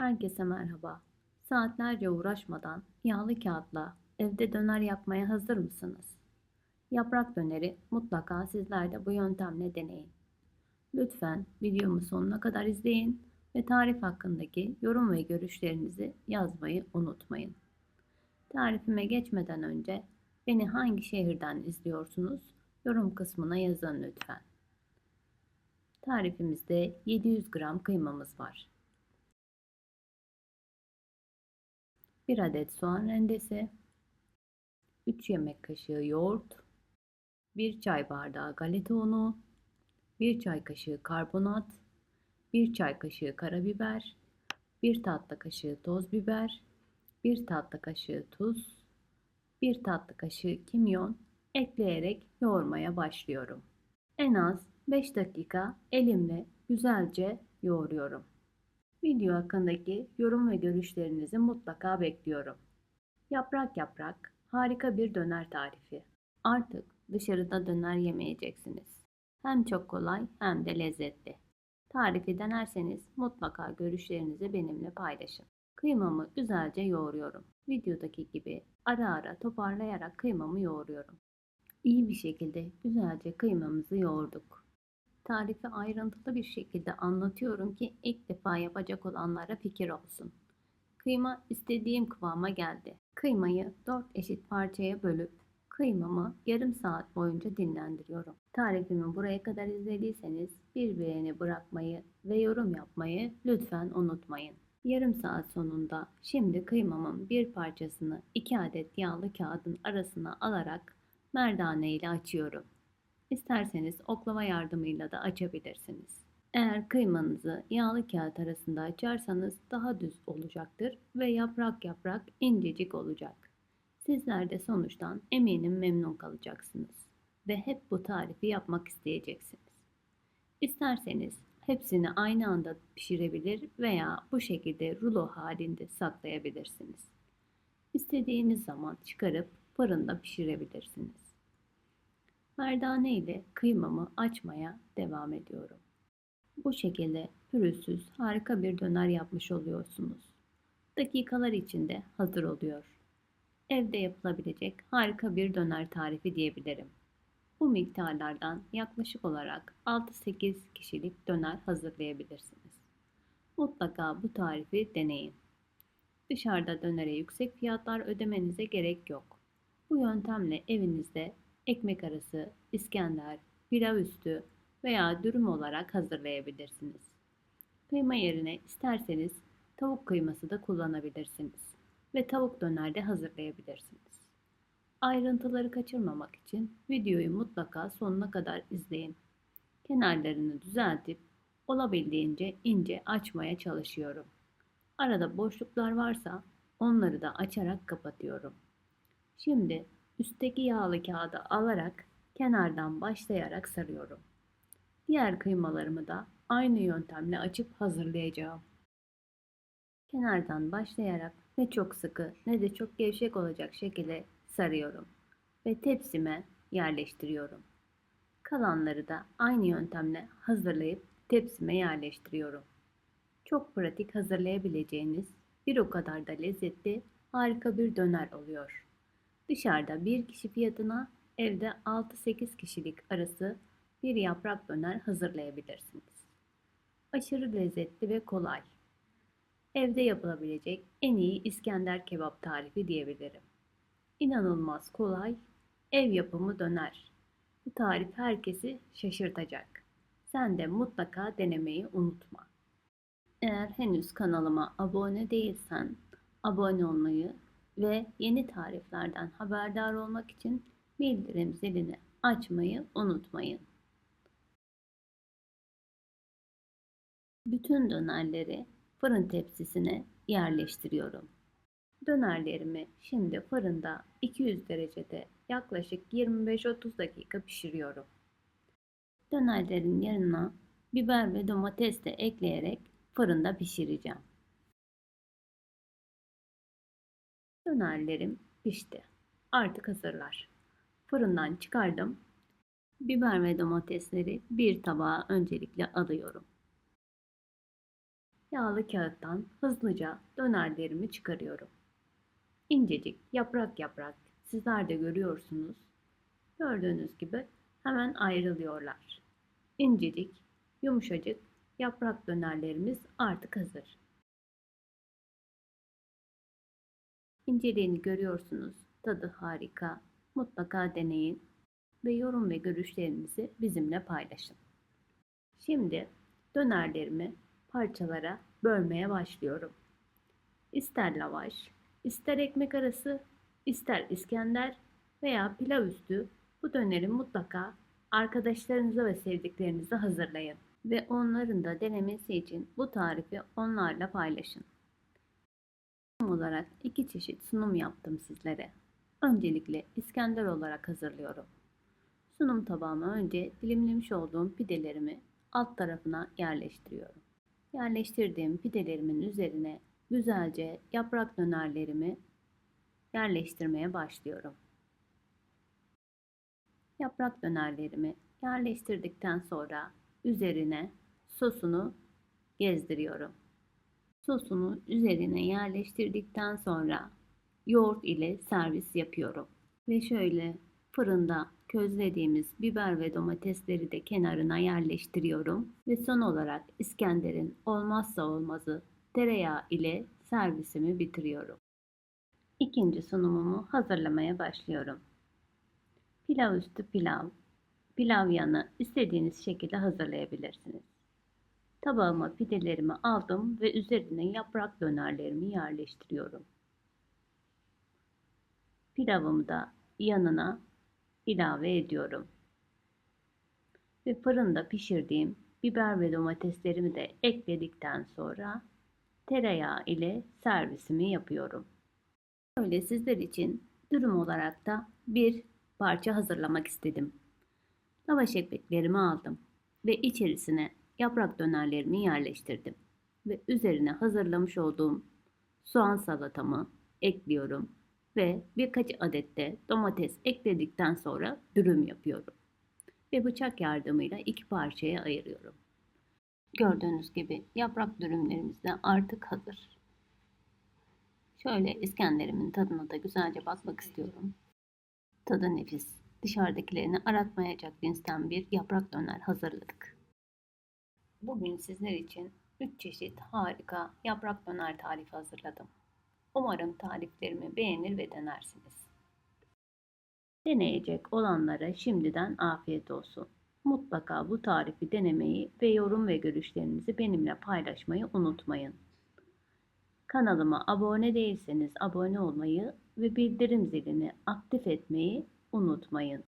Herkese merhaba. Saatlerce uğraşmadan yağlı kağıtla evde döner yapmaya hazır mısınız? Yaprak döneri mutlaka sizler de bu yöntemle deneyin. Lütfen videomu sonuna kadar izleyin ve tarif hakkındaki yorum ve görüşlerinizi yazmayı unutmayın. Tarifime geçmeden önce beni hangi şehirden izliyorsunuz? Yorum kısmına yazın lütfen. Tarifimizde 700 gram kıymamız var. 1 adet soğan rendesi, 3 yemek kaşığı yoğurt, 1 çay bardağı galeta unu, 1 çay kaşığı karbonat, 1 çay kaşığı karabiber, 1 tatlı kaşığı toz biber, 1 tatlı kaşığı tuz, 1 tatlı kaşığı kimyon ekleyerek yoğurmaya başlıyorum. En az 5 dakika elimle güzelce yoğuruyorum. Video hakkındaki yorum ve görüşlerinizi mutlaka bekliyorum. Yaprak yaprak harika bir döner tarifi. Artık dışarıda döner yemeyeceksiniz. Hem çok kolay hem de lezzetli. Tarifi denerseniz mutlaka görüşlerinizi benimle paylaşın. Kıymamı güzelce yoğuruyorum. Videodaki gibi ara ara toparlayarak kıymamı yoğuruyorum. İyi bir şekilde güzelce kıymamızı yoğurduk. Tarifi ayrıntılı bir şekilde anlatıyorum ki ilk defa yapacak olanlara fikir olsun. Kıyma istediğim kıvama geldi. Kıymayı 4 eşit parçaya bölüp kıymamı yarım saat boyunca dinlendiriyorum. Tarifimi buraya kadar izlediyseniz bir beğeni bırakmayı ve yorum yapmayı lütfen unutmayın. Yarım saat sonunda şimdi kıymamın bir parçasını 2 adet yağlı kağıdın arasına alarak merdane ile açıyorum. İsterseniz oklava yardımıyla da açabilirsiniz. Eğer kıymanızı yağlı kağıt arasında açarsanız daha düz olacaktır ve yaprak yaprak incecik olacak. Sizler de sonuçtan eminim memnun kalacaksınız ve hep bu tarifi yapmak isteyeceksiniz. İsterseniz hepsini aynı anda pişirebilir veya bu şekilde rulo halinde saklayabilirsiniz. İstediğiniz zaman çıkarıp fırında pişirebilirsiniz. Merdane ile kıymamı açmaya devam ediyorum. Bu şekilde pürüzsüz harika bir döner yapmış oluyorsunuz. Dakikalar içinde hazır oluyor. Evde yapılabilecek harika bir döner tarifi diyebilirim. Bu miktarlardan yaklaşık olarak 6-8 kişilik döner hazırlayabilirsiniz. Mutlaka bu tarifi deneyin. Dışarıda dönere yüksek fiyatlar ödemenize gerek yok. Bu yöntemle evinizde ekmek arası, İskender, pilav üstü veya dürüm olarak hazırlayabilirsiniz. Kıyma yerine isterseniz tavuk kıyması da kullanabilirsiniz ve tavuk döner de hazırlayabilirsiniz. Ayrıntıları kaçırmamak için videoyu mutlaka sonuna kadar izleyin. Kenarlarını düzeltip olabildiğince ince açmaya çalışıyorum. Arada boşluklar varsa onları da açarak kapatıyorum. Şimdi üstteki yağlı kağıdı alarak kenardan başlayarak sarıyorum. Diğer kıymalarımı da aynı yöntemle açıp hazırlayacağım. Kenardan başlayarak ne çok sıkı ne de çok gevşek olacak şekilde sarıyorum ve tepsime yerleştiriyorum. Kalanları da aynı yöntemle hazırlayıp tepsime yerleştiriyorum. Çok pratik hazırlayabileceğiniz bir o kadar da lezzetli harika bir döner oluyor. Dışarıda bir kişi fiyatına evde 6-8 kişilik arası bir yaprak döner hazırlayabilirsiniz. Aşırı lezzetli ve kolay. Evde yapılabilecek en iyi İskender kebap tarifi diyebilirim. İnanılmaz kolay, ev yapımı döner. Bu tarif herkesi şaşırtacak. Sen de mutlaka denemeyi unutma. Eğer henüz kanalıma abone değilsen, abone olmayı ve yeni tariflerden haberdar olmak için bildirim zilini açmayı unutmayın. Bütün dönerleri fırın tepsisine yerleştiriyorum. Dönerlerimi şimdi fırında 200 derecede yaklaşık 25-30 dakika pişiriyorum. Dönerlerin yanına biber ve domates de ekleyerek fırında pişireceğim. Dönerlerim pişti. Artık hazırlar. Fırından çıkardım. Biber ve domatesleri bir tabağa öncelikle alıyorum. Yağlı kağıttan hızlıca dönerlerimi çıkarıyorum. İncecik, yaprak yaprak, sizler de görüyorsunuz. Gördüğünüz gibi hemen ayrılıyorlar. İncecik, yumuşacık yaprak dönerlerimiz artık hazır. İnceliğini görüyorsunuz. Tadı harika. Mutlaka deneyin ve yorum ve görüşlerinizi bizimle paylaşın. Şimdi dönerlerimi parçalara bölmeye başlıyorum. İster lavaş, ister ekmek arası, ister İskender veya pilav üstü bu döneri mutlaka arkadaşlarınıza ve sevdiklerinize hazırlayın ve onların da denemesi için bu tarifi onlarla paylaşın. Sunum olarak iki çeşit sunum yaptım sizlere. Öncelikle İskender olarak hazırlıyorum. Sunum tabağıma önce dilimlemiş olduğum pidelerimi alt tarafına yerleştiriyorum. Yerleştirdiğim pidelerimin üzerine güzelce yaprak dönerlerimi yerleştirmeye başlıyorum. Yaprak dönerlerimi yerleştirdikten sonra üzerine sosunu gezdiriyorum. Sosunu üzerine yerleştirdikten sonra yoğurt ile servis yapıyorum. Ve şöyle fırında közlediğimiz biber ve domatesleri de kenarına yerleştiriyorum. Ve son olarak İskender'in olmazsa olmazı tereyağı ile servisimi bitiriyorum. İkinci sunumumu hazırlamaya başlıyorum. Pilav üstü pilav, pilav yanı istediğiniz şekilde hazırlayabilirsiniz. Tabağıma pidelerimi aldım ve üzerine yaprak dönerlerimi yerleştiriyorum. Pilavımı da yanına ilave ediyorum. Ve fırında pişirdiğim biber ve domateslerimi de ekledikten sonra tereyağı ile servisimi yapıyorum. Öyle sizler için dürüm olarak da bir parça hazırlamak istedim. Lavaş ekmeklerimi aldım ve içerisine yaprak dönerlerimi yerleştirdim. Ve üzerine hazırlamış olduğum soğan salatamı ekliyorum ve birkaç adet de domates ekledikten sonra dürüm yapıyorum. Ve bıçak yardımıyla iki parçaya ayırıyorum. Gördüğünüz gibi yaprak dürümlerimiz de artık hazır. Şöyle İskender'imin tadına da güzelce bakmak istiyorum. Tadı nefis. Dışarıdakilerini aratmayacak cinsten bir yaprak döner hazırladık. Bugün sizler için 3 çeşit harika yaprak döner tarifi hazırladım. Umarım tariflerimi beğenir ve denersiniz. Deneyecek olanlara şimdiden afiyet olsun. Mutlaka bu tarifi denemeyi ve yorum ve görüşlerinizi benimle paylaşmayı unutmayın. Kanalıma abone değilseniz abone olmayı ve bildirim zilini aktif etmeyi unutmayın.